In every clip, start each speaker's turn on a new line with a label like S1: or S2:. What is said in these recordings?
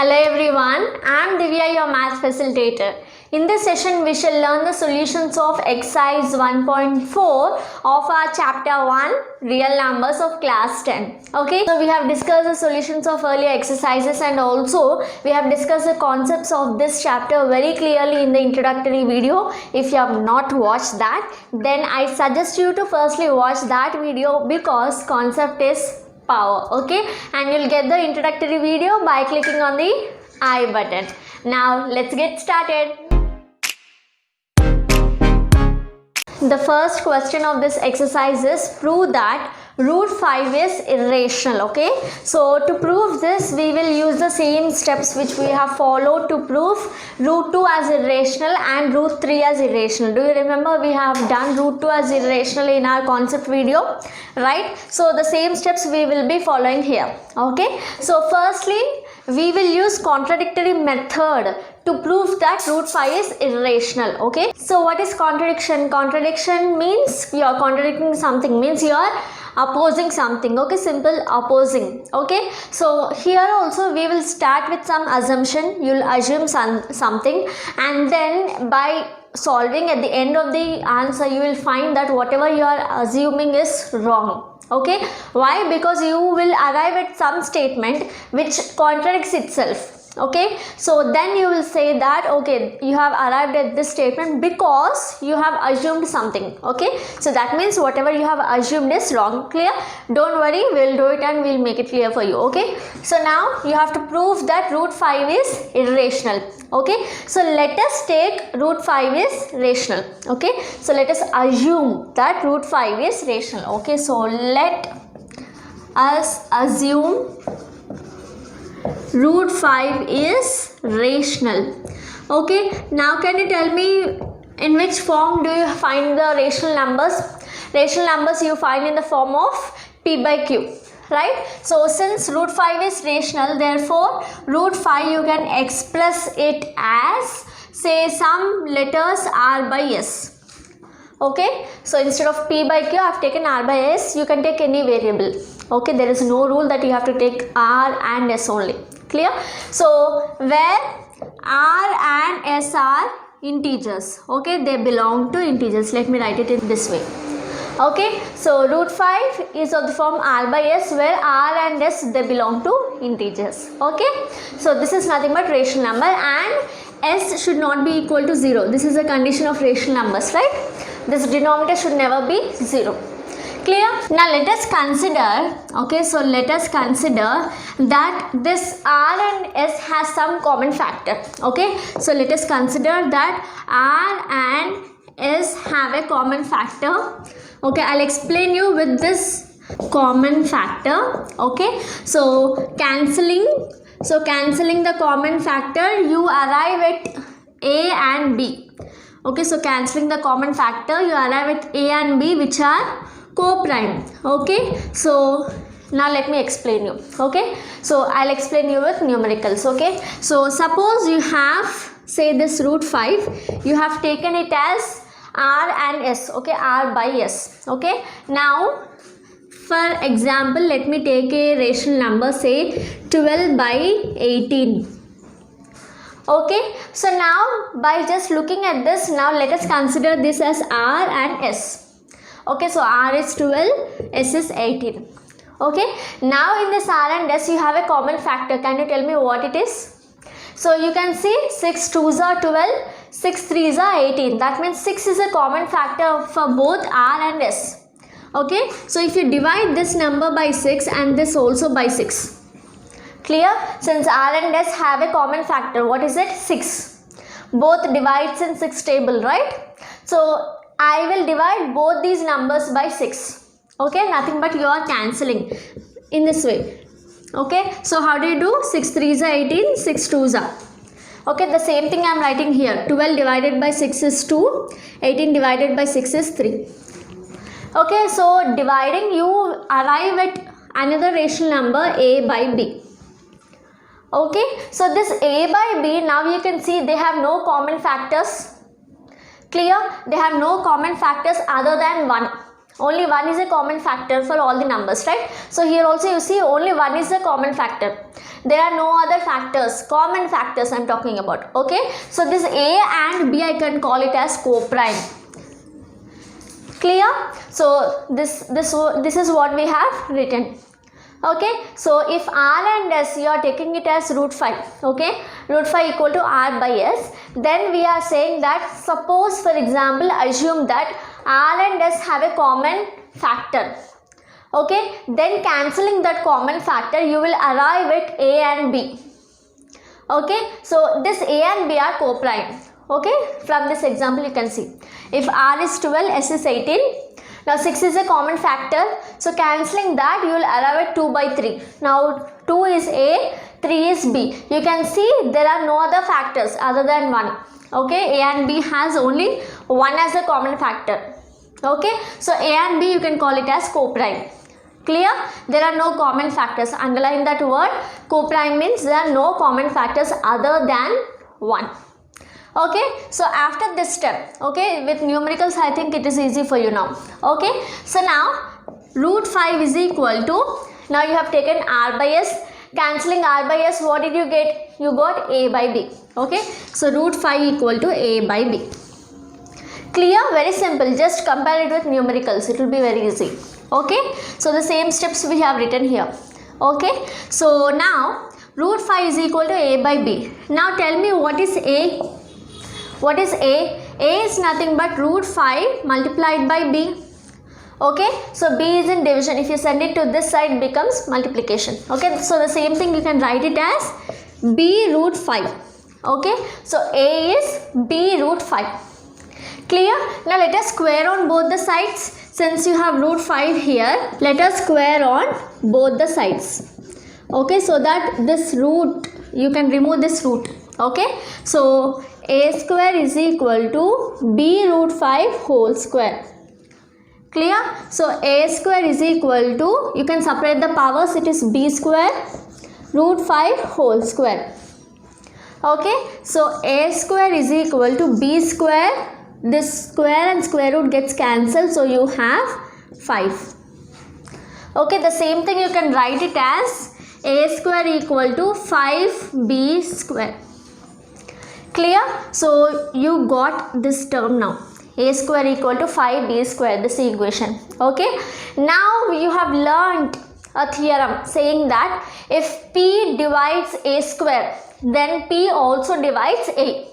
S1: Hello everyone, I am Divya, your math facilitator. In this session, we shall learn the solutions of exercise 1.4 of our chapter 1, real numbers of class 10. Okay, so we have discussed the solutions of earlier exercises and also we have discussed the concepts of this chapter very clearly in the introductory video. If you have not watched that, then I suggest you to firstly watch that video because concept is power. Okay, and you'll get the introductory video by clicking on the I button. Now let's get started. The first question of this exercise is prove that root 5 is irrational. Okay, so to prove this we will use the same steps which we have followed to prove root 2 as irrational and root 3 as irrational. Do you remember we have done root 2 as irrational in our concept video, right? So the same steps we will be following here. Okay, so firstly we will use contradictory method to prove that root 5 is irrational. Okay, so what is contradiction? Contradiction means you are contradicting something, means you are opposing something. Okay, simple opposing. Okay, so here also we will start with some assumption. You will assume something and then by solving at the end of the answer you will find that whatever you are assuming is wrong. Okay, why? Because you will arrive at some statement which contradicts itself. Okay, so then you will say that okay, you have arrived at this statement because you have assumed something. Okay, so that means whatever you have assumed is wrong. Clear? Don't worry, we'll do it and we'll make it clear for you. Okay, so now you have to prove that root 5 is irrational. Okay, so let us take root 5 is rational. Okay, so let us assume that root 5 is rational. Okay, so let us assume root 5 is rational. Okay, now can you tell me in which form do you find the rational numbers? Rational numbers you find in the form of p by q, right? So since root 5 is rational, therefore root 5 you can express it as say some letters r by s. Okay, so instead of p by q I have taken r by s. You can take any variable. Okay, there is no rule that you have to take r and s only. Clear? So where r and s are integers, okay, they belong to integers. Let me write it in this way. Okay, so root 5 is of the form r by s where r and s they belong to integers. Okay, so this is nothing but rational number and s should not be equal to 0. This is a condition of rational numbers, right? This denominator should never be 0. Clear? Now let us consider, okay, so let us consider that this r and s has some common factor. Okay, so let us consider that r and s have a common factor. Okay, I'll explain you with this common factor. Okay, so cancelling the common factor you arrive at a and b. Okay, so cancelling the common factor you arrive at a and b which are co-prime. Okay, so now let me explain you. Okay, so I'll explain you with numericals. Okay, so suppose you have say this root 5, you have taken it as r and s. Okay, r by s. Okay, now for example let me take a rational number, say 12 by 18. Okay, so now by just looking at this, now let us consider this as r and s. Okay, so r is 12, s is 18. Okay, now in this r and s you have a common factor. Can you tell me what it is? So you can see 6 2s are 12, 6 3s are 18. That means 6 is a common factor for both r and s. Okay, so if you divide this number by 6 and this also by 6. Clear? Since r and s have a common factor, what is it? 6. Both divides in 6 table, right? So I will divide both these numbers by 6. Okay, nothing but you are cancelling in this way. Okay, so how do you do? 6 3s are 18, 6 2s are. Okay, the same thing I am writing here. 12 divided by 6 is 2, 18 divided by 6 is 3. Okay, so dividing you arrive at another rational number a by b. Okay, so this a by b, now you can see they have no common factors. Clear? They have no common factors other than 1. Only 1 is a common factor for all the numbers, right? So here also you see only 1 is a common factor. There are no other factors, common factors I'm talking about. Okay, so this A and B I can call it as co-prime. Clear? So this is what we have written. Okay, so if R and S you are taking it as root 5, okay, root 5 equal to R by S, then we are saying that suppose for example assume that R and S have a common factor, okay, then cancelling that common factor you will arrive at A and B. Okay, so this A and B are co-prime. Okay, from this example you can see if R is 12, S is 18. Now 6 is a common factor, so cancelling that you will arrive at 2 by 3. Now 2 is A, 3 is B. You can see there are no other factors other than 1. Okay, A and B has only 1 as a common factor. Okay, so A and B you can call it as co-prime. Clear? There are no common factors. Underline that word. Co-prime means there are no common factors other than 1. Okay, so after this step, okay, with numericals I think it is easy for you now. Okay, so now root 5 is equal to, now you have taken R by S, cancelling R by S, what did you get? You got A by B. Okay, so root 5 equal to A by B. Clear? Very simple, just compare it with numericals, it will be very easy. Okay, so the same steps we have written here. Okay, so now root 5 is equal to A by B. Now tell me what is A? What is A? A is nothing but root 5 multiplied by B. Okay, so B is in division. If you send it to this side, it becomes multiplication. Okay, so the same thing you can write it as B root 5. Okay, so A is B root 5. Clear? Now let us square on both the sides. Since you have root 5 here, let us square on both the sides. Okay, so that this root, you can remove this root. Okay, so A square is equal to B root 5 whole square. Clear? So A square is equal to, you can separate the powers, it is B square root 5 whole square. Okay, so A square is equal to B square, this square and square root gets cancelled, so you have 5. Okay, the same thing you can write it as A square equal to 5B square. Clear? So you got this term now. A square equal to 5B square, this equation. Okay. Now you have learnt a theorem saying that if P divides A square, then P also divides A.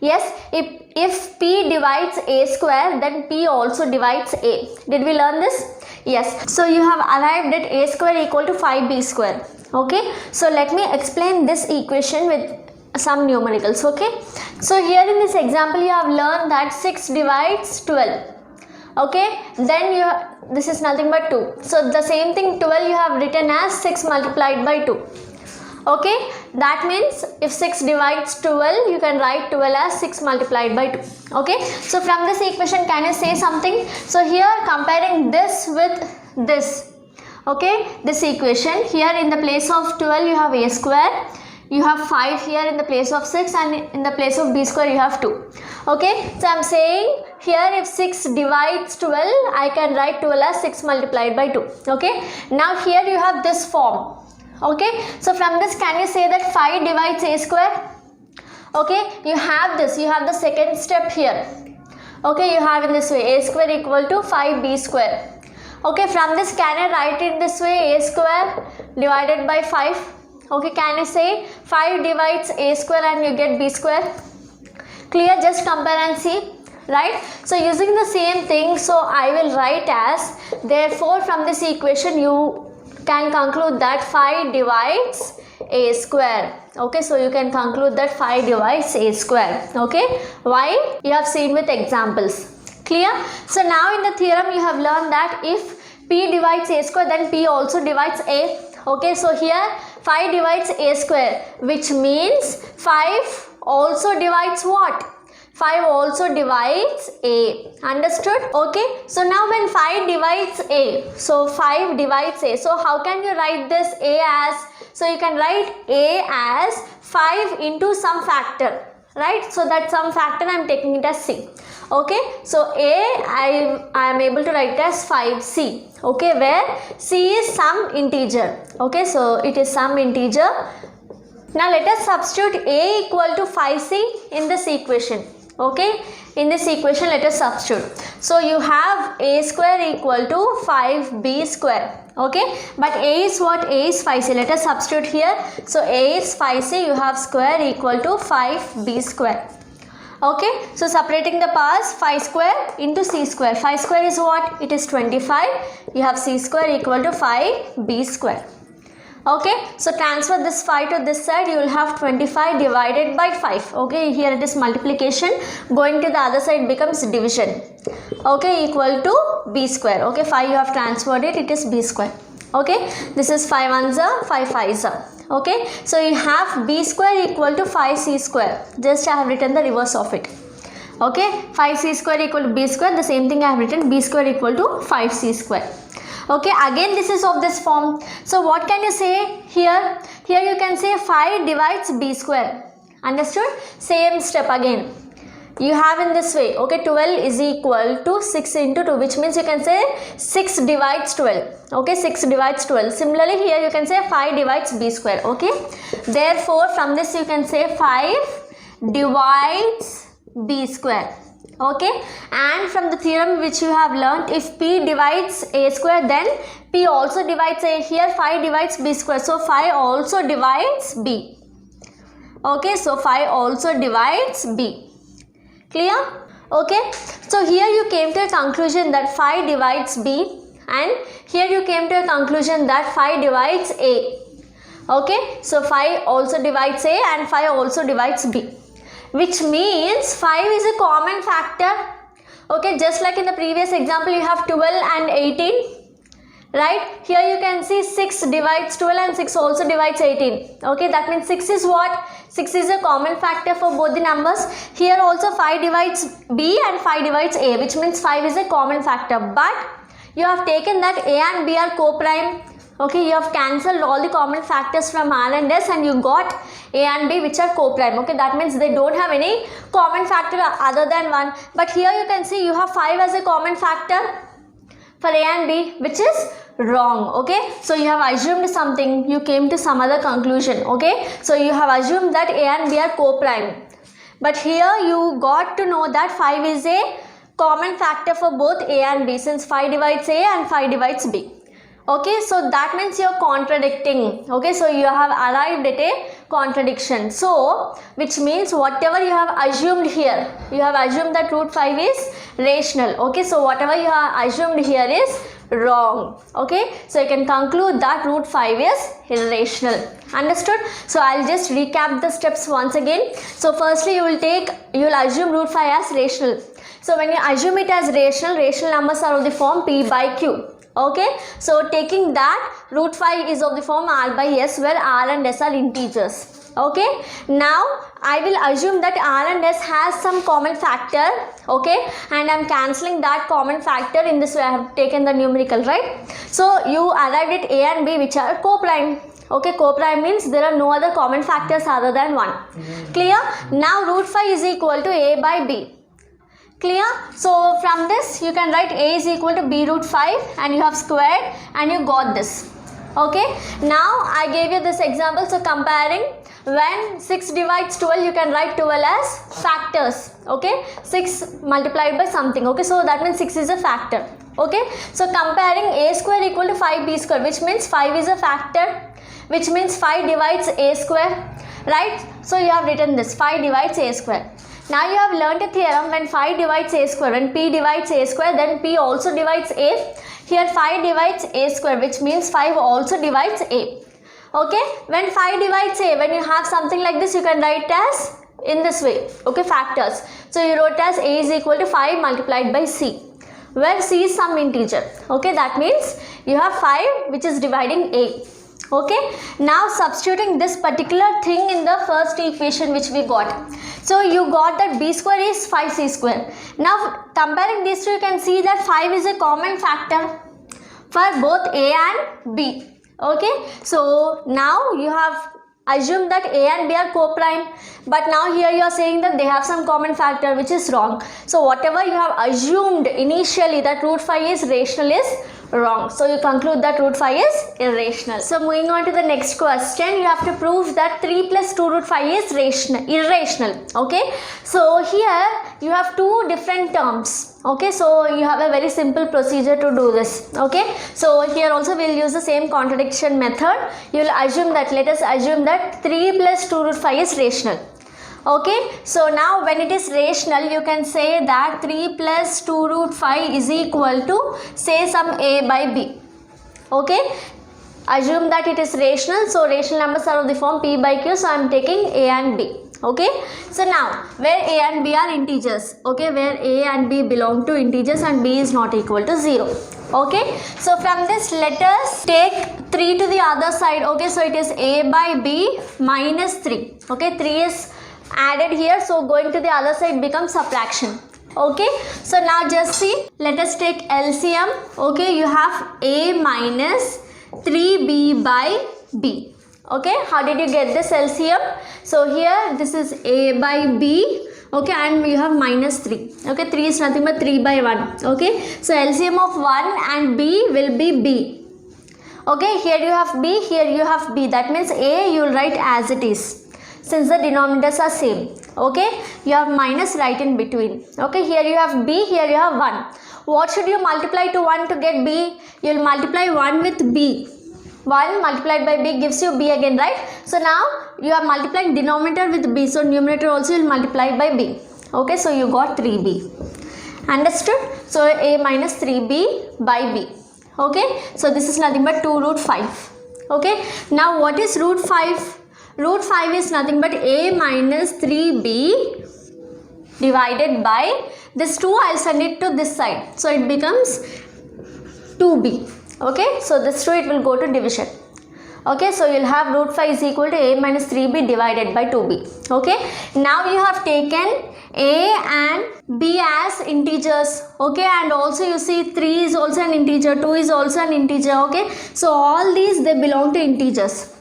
S1: Yes, if P divides A square, then P also divides A. Did we learn this? Yes. So you have arrived at A square equal to 5B square. Okay. So let me explain this equation with some numericals. Okay, so here in this example you have learned that 6 divides 12. Okay, then this is nothing but 2, so the same thing 12 you have written as 6 multiplied by 2. Okay, that means if 6 divides 12 you can write 12 as 6 multiplied by 2. Okay, so from this equation can you say something? So here comparing this with this, okay, this equation, here in the place of 12 you have A square, you have 5 here in the place of 6, and in the place of B square you have 2. Okay, so I am saying here if 6 divides 12, I can write 12 as 6 multiplied by 2. Okay, now here you have this form. Okay, so from this can you say that 5 divides A square? Okay, you have this, you have the second step here. Okay, you have in this way A square equal to 5B square. Okay, from this can I write it this way, A square divided by 5. Okay, can you say 5 divides A square and you get B square? Clear? Just compare and see, right? So using the same thing, so I will write as, therefore from this equation you can conclude that 5 divides A square. Okay, so you can conclude that 5 divides A square. Okay, why? You have seen with examples. Clear? So now in the theorem you have learned that if P divides A square, then P also divides A. Okay, so here 5 divides A square, which means 5 also divides what? 5 also divides A. Understood? Okay, so now when 5 divides A, so 5 divides A, so how can you write this A as? So you can write A as 5 into some factor, right? So that some factor I am taking it as C. Okay, so I am able to write as 5c. Okay, where c is some integer. Okay, so it is some integer. Now let us substitute a equal to 5c in this equation. Okay, in this equation let us substitute. So you have a square equal to 5b square. Okay, but a is what? A is 5c. Let us substitute here. So a is 5c, you have square equal to 5b square. Okay, so separating the powers, 5 square into c square. 5 square is what? It is 25. You have c square equal to 5b square. Okay, so transfer this 5 to this side, you will have 25 divided by 5. Okay, here it is multiplication, going to the other side becomes division. Okay, equal to b square. Okay, 5 you have transferred it, it is b square. Okay, this is 5 ones are 5 5s are. Okay, so you have b square equal to 5c square. Just I have written the reverse of it. Okay, 5c square equal to b square, the same thing I have written, b square equal to 5c square. Okay, again this is of this form. So what can you say here? Here you can say 5 divides b square. Understood? Same step again. You have in this way. Okay, 12 is equal to 6 into 2, which means you can say 6 divides 12. Okay, 6 divides 12. Similarly here you can say 5 divides b square. Okay, therefore from this you can say 5 divides b square. Okay, and from the theorem which you have learnt, if p divides a square, then p also divides a. Here 5 divides b square, so 5 also divides b. Okay, so 5 also divides b. Clear? Okay, so here you came to a conclusion that 5 divides b, and here you came to a conclusion that 5 divides a. Okay, so 5 also divides a and 5 also divides b, which means 5 is a common factor. Okay, just like in the previous example you have 12 and 18. Right, here you can see 6 divides 12 and 6 also divides 18. Okay, that means 6 is what? 6 is a common factor for both the numbers. Here also 5 divides b and 5 divides a, which means 5 is a common factor. But you have taken that a and b are co-prime. Okay, you have cancelled all the common factors from r and s and you got a and b which are co-prime. Okay, that means they don't have any common factor other than 1. But here you can see you have 5 as a common factor for a and b, which is wrong. Okay, so you have assumed something, you came to some other conclusion. Okay, so you have assumed that a and b are co-prime, but here you got to know that 5 is a common factor for both a and b, since 5 divides a and 5 divides b. Okay, so that means you are contradicting. Okay, so you have arrived at a contradiction. So which means whatever you have assumed here, you have assumed that root 5 is rational. Okay, so whatever you have assumed here is wrong. Okay, so you can conclude that root 5 is irrational. Understood? So I'll just recap the steps once again. So firstly you will assume root 5 as rational. So when you assume it as rational, rational numbers are of the form p by q. Okay, so taking that, root 5 is of the form r by s, where r and s are integers. Okay, now I will assume that r and s has some common factor. Okay, and I am cancelling that common factor. In this way I have taken the numerical, right? So you arrived at a and b which are co-prime. Okay, co-prime means there are no other common factors other than 1. Clear? Now root 5 is equal to a by b. Clear? So from this you can write a is equal to b root 5 and you have squared and you got this. Okay, now I gave you this example. So comparing, when 6 divides 12 you can write 12 as factors. Okay, 6 multiplied by something. Okay, so that means 6 is a factor. Okay, so comparing a square equal to 5b square, which means 5 is a factor, which means 5 divides a square, right? So you have written this, 5 divides a square. Now you have learnt a theorem, when 5 divides a square, when p divides a square, then p also divides a. Here 5 divides a square, which means 5 also divides a. Okay, when 5 divides a, when you have something like this, you can write as in this way. Okay, factors. So you wrote as a is equal to 5 multiplied by c, where c is some integer. Okay, that means you have 5 which is dividing a. Okay, now substituting this particular thing in the first equation which we got. So you got that b square is 5c square. Now comparing these two, you can see that 5 is a common factor for both a and b. Okay, so now you have assume that A and B are co-prime, but now here you are saying that they have some common factor, which is wrong. So whatever you have assumed initially that root 5 is rational is wrong. So you conclude that root 5 is irrational. So moving on to the next question, you have to prove that 3 plus 2 root 5 is irrational. Okay, so here you have two different terms. Okay, so you have a very simple procedure to do this. Okay, so here also we will use the same contradiction method. You will assume that, let us assume that 3 plus 2 root 5 is rational. Okay, so now when it is rational, you can say that 3 plus 2 root 5 is equal to, say, some A by B. Okay, assume that it is rational, so rational numbers are of the form P by Q, so I am taking A and B. Okay, so now where A and B are integers, okay, where A and B belong to integers and B is not equal to 0. Okay, so from this let us take 3 to the other side. Okay, so it is A by B minus 3. Okay, 3 is added here, so going to the other side becomes subtraction. Okay, so now just see, let us take LCM. Okay, you have A minus 3B by B. Okay, how did you get this LCM? So here this is A by B. Okay, and you have minus 3. Okay, 3 is nothing but 3 by 1. Okay, so LCM of 1 and B will be B. Okay, here you have B, here you have B. That means A you will write as it is, since the denominators are same. Okay, you have minus right in between. Okay, here you have B, here you have 1. What should you multiply to 1 to get B? You will multiply 1 with B. 1 multiplied by B gives you B again, right? So now you are multiplying denominator with B, so numerator also you will multiply by B. Okay, so you got 3B. Understood? So A minus 3B by B. Okay, so this is nothing but 2 root 5. Okay, now what is root 5? Root 5 is nothing but A minus 3B divided by this 2, I will send it to this side. So it becomes 2B. Okay, so this 2 it will go to division. Okay, so you will have root 5 is equal to A minus 3B divided by 2B. Okay, now you have taken A and B as integers. Okay, and also you see 3 is also an integer, 2 is also an integer. Okay, so all these they belong to integers,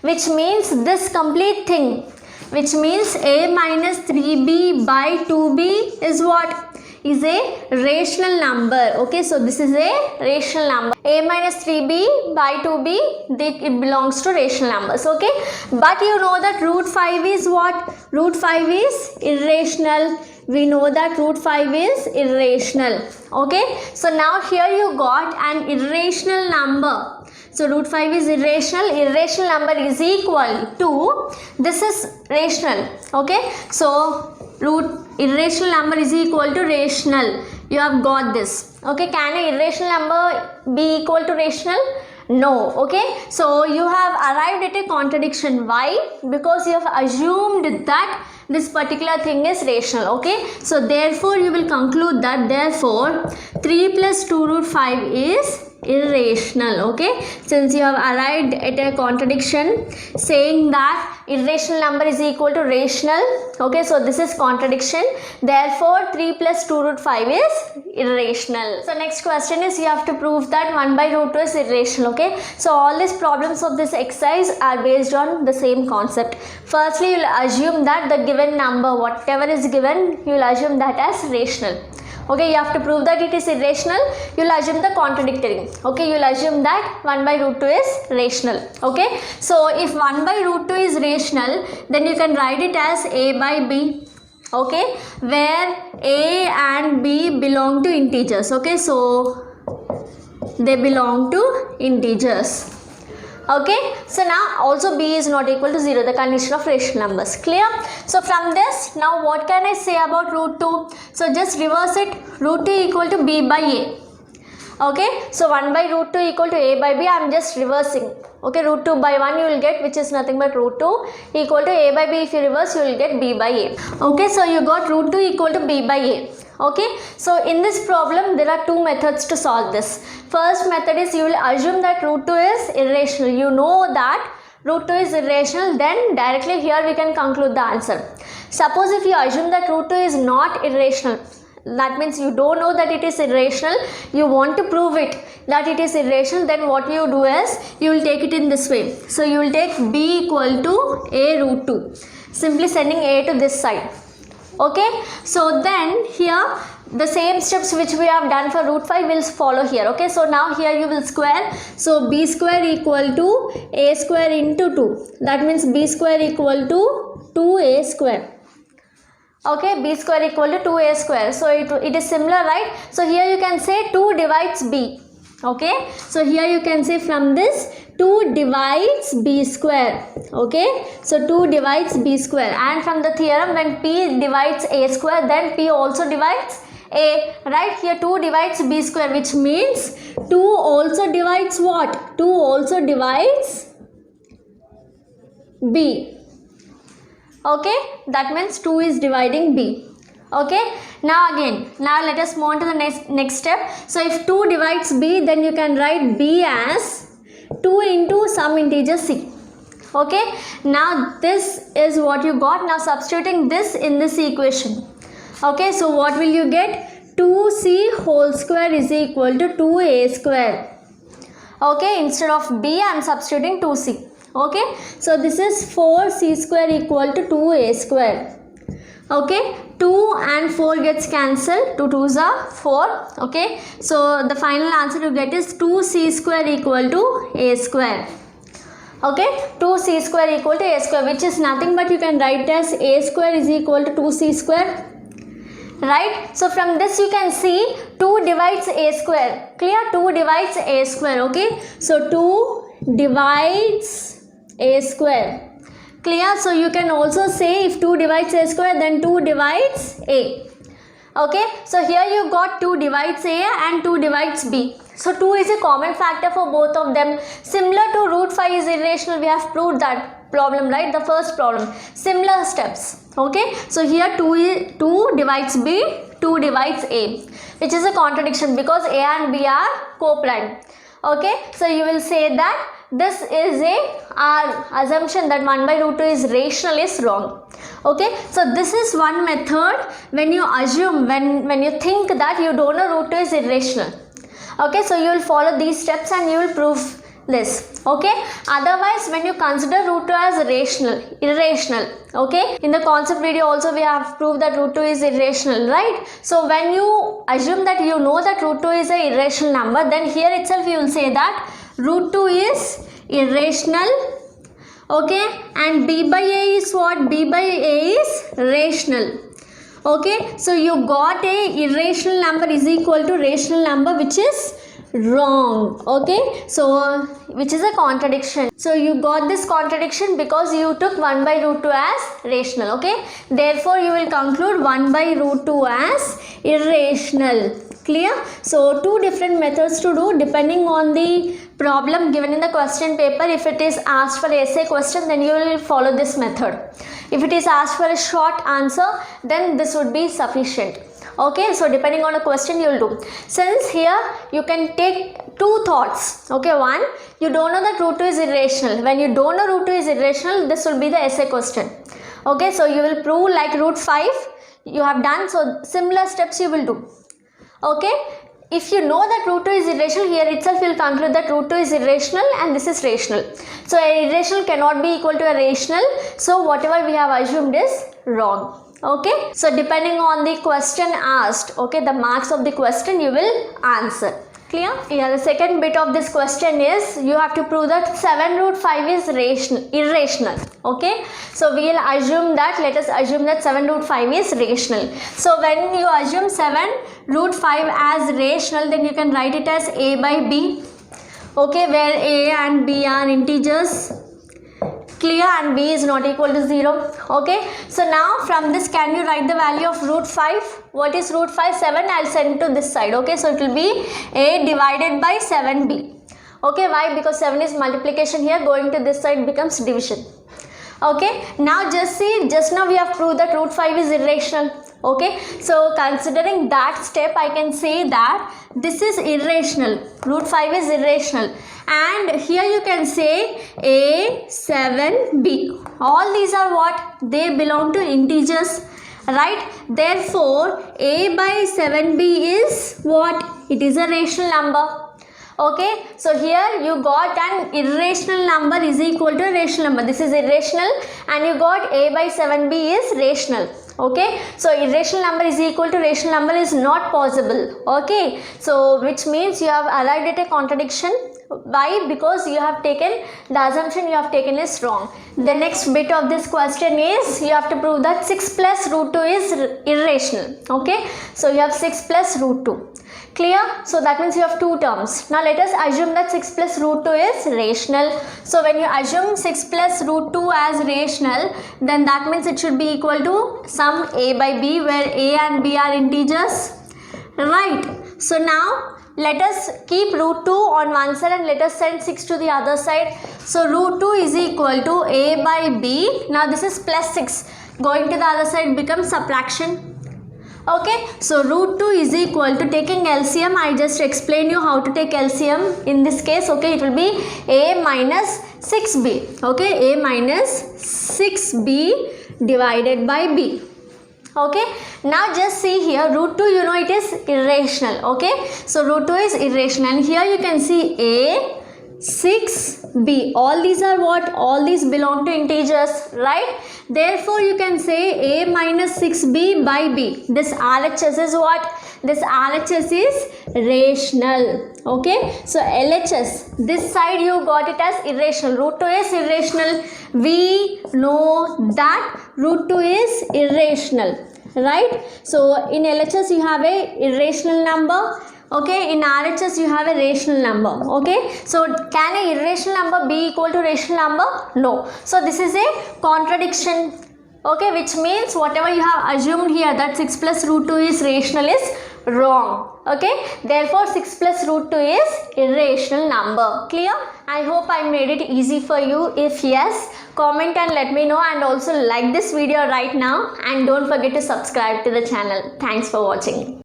S1: which means this complete thing, which means A minus 3B by 2B is what? Is a rational number. Okay, so this is a rational number. A minus 3B by 2B, it belongs to rational numbers. Okay, but you know that root 5 is what? Root 5 is irrational. We know that root 5 is irrational. Okay, so now here you got an irrational number. So root 5 is irrational. Irrational number is equal to, this is rational. Okay, so irrational number is equal to rational. You have got this. Okay, can an irrational number be equal to rational? No. Okay, so you have arrived at a contradiction. Why? Because you have assumed that this particular thing is rational. Okay, so therefore you will conclude that therefore 3 plus 2 root 5 is irrational. Okay, since you have arrived at a contradiction saying that irrational number is equal to rational. Okay, so this is contradiction, therefore 3 plus 2 root 5 is irrational. So next question is, you have to prove that 1 by root 2 is irrational. Okay, so all these problems of this exercise are based on the same concept. Firstly, you will assume that the given number, whatever is given, you will assume that as rational. Okay, you have to prove that it is irrational. You will assume the contradictory. Okay, you will assume that 1 by root 2 is rational. Okay, so if 1 by root 2 is rational, then you can write it as A by B. Okay, where A and B belong to integers. Okay, so they belong to integers. Okay, so now also B is not equal to 0, the condition of rational numbers. Clear? So from this, now what can I say about root 2? So just reverse it. Root 2 equal to B by A. Okay, so 1 by root 2 equal to A by B. I am just reversing. Okay, root 2 by 1 you will get, which is nothing but root 2 equal to A by B. If you reverse, you will get B by A. Okay, so you got root 2 equal to B by A. Okay, so in this problem there are two methods to solve this. First method is, you will assume that root 2 is irrational. You know that root 2 is irrational, then directly here we can conclude the answer. Suppose if you assume that root 2 is not irrational, that means you don't know that it is irrational, you want to prove it that it is irrational, then what you do is you will take it in this way. So you will take b equal to a root 2, simply sending a to this side. Okay, so then here the same steps which we have done for root 5 will follow here. Okay, so now here you will square, so b square equal to a square into 2, that means b square equal to 2a square. Okay, b square equal to 2a square, so it is similar, right? So here you can say 2 divides b. Okay, so here you can say from this 2 divides b square. Okay, so 2 divides b square, and from the theorem when p divides a square, then p also divides a, right? Here 2 divides b square, which means 2 also divides what? 2 also divides b. Okay, that means 2 is dividing b. Okay, now let us move on to the next step. So if 2 divides b, then you can write b as 2 into some integer c. Okay, now this is what you got. Now substituting this in this equation. Okay, so what will you get? 2c whole square is equal to 2a square. Okay, instead of b I am substituting 2c. Okay, so this is 4c square equal to 2a square. Okay, 2 and 4 gets cancelled, 2 2s are 4. Okay, so the final answer you get is 2c square equal to a square. Okay, 2c square equal to a square, which is nothing but you can write as a square is equal to 2c square. Right, so from this you can see 2 divides a square. Clear? 2 divides a square. Okay, so 2 divides a square. Clear? So you can also say if 2 divides a square, then 2 divides a. Okay, so here you got 2 divides a and 2 divides b. So 2 is a common factor for both of them. Similar to root 5 is irrational, we have proved that problem, right? The first problem. Similar steps. Okay, so here 2 divides b, 2 divides a, which is a contradiction because a and b are co-prime. Okay, so you will say that this is our assumption that 1 by root 2 is rational is wrong. Okay, so this is one method when you assume, when you think that you don't know root 2 is irrational. Okay, so you will follow these steps and you will prove this. Okay, otherwise when you consider root 2 as irrational, okay, in the concept video also we have proved that root 2 is irrational, right? So when you assume that you know that root 2 is an irrational number, then here itself you will say that root 2 is irrational. Okay, and b by a is what? B by a is rational. Okay, so you got a irrational number is equal to rational number, which is wrong. Okay, so which is a contradiction. So you got this contradiction because you took 1 by root 2 as rational. Okay, therefore you will conclude 1 by root 2 as irrational. Clear? So two different methods to do depending on the problem given in the question paper. If it is asked for essay question, then you will follow this method. If it is asked for a short answer, then this would be sufficient. Okay, so depending on a question you will do. Since here you can take two thoughts. Okay, one, you don't know that root 2 is irrational. When you don't know root 2 is irrational, this will be the essay question. Okay, so you will prove like root 5 you have done, so similar steps you will do. Okay, if you know that root 2 is irrational, here itself you will conclude that root 2 is irrational and this is rational. So a irrational cannot be equal to a rational, so whatever we have assumed is wrong. Okay, so depending on the question asked, okay, the marks of the question you will answer. Clear? Yeah, the second bit of this question is you have to prove that 7 root 5 is irrational. Okay, so we will assume that, let us assume that 7 root 5 is rational. So when you assume 7 root 5 as rational, then you can write it as a by b. Okay, where a and b are integers. Clear? And b is not equal to 0. Okay, so now from this can you write the value of root 5? What is root 5? 7. I'll send to this side. Okay, so it will be a divided by 7b. Okay, why? Because 7 is multiplication here, going to this side becomes division. Okay, now just see, just now we have proved that root 5 is irrational. Okay, so considering that step, I can say that this is irrational. Root 5 is irrational. And here you can say a, 7, b. All these are what? They belong to integers. right? Therefore a by 7b is what? It is a rational number. Okay, so here you got an irrational number is equal to a rational number. This is irrational and you got a by 7b is rational. Okay, so irrational number is equal to rational number is not possible. Okay, so which means you have arrived at a contradiction. Why? Because you have taken the assumption you have taken is wrong. The next bit of this question is you have to prove that 6 plus root 2 is irrational. Okay, so you have 6 plus root 2. Clear? So that means you have two terms. Now let us assume that 6 plus root 2 is rational. So when you assume 6 plus root 2 as rational, then that means it should be equal to sum a by b, where a and b are integers, right? So now let us keep root 2 on one side and let us send 6 to the other side. So root 2 is equal to a by b. Now this is plus 6. Going to the other side becomes subtraction. Okay, so root 2 is equal to, taking LCM, I just explained you how to take LCM in this case. Okay, it will be a minus 6b. Okay, a minus 6b divided by b. Okay, now just see here, root 2 you know it is irrational. Okay, so root 2 is irrational and here you can see a 6b. All these are what? All these belong to integers, right? Therefore you can say a minus 6b by b. This RHS is what? This RHS is rational. Okay, so LHS, this side you got it as irrational. Root 2 is irrational. We know that root 2 is irrational, right? So in LHS you have a irrational number. Okay, in RHS you have a rational number. Okay, so can a irrational number be equal to rational number? No. So this is a contradiction. Okay, which means whatever you have assumed here that 6 plus root 2 is rational is wrong. Okay, therefore 6 plus root 2 is irrational number. Clear? I hope I made it easy for you. If yes, comment and let me know, and also like this video right now, and don't forget to subscribe to the channel. Thanks for watching.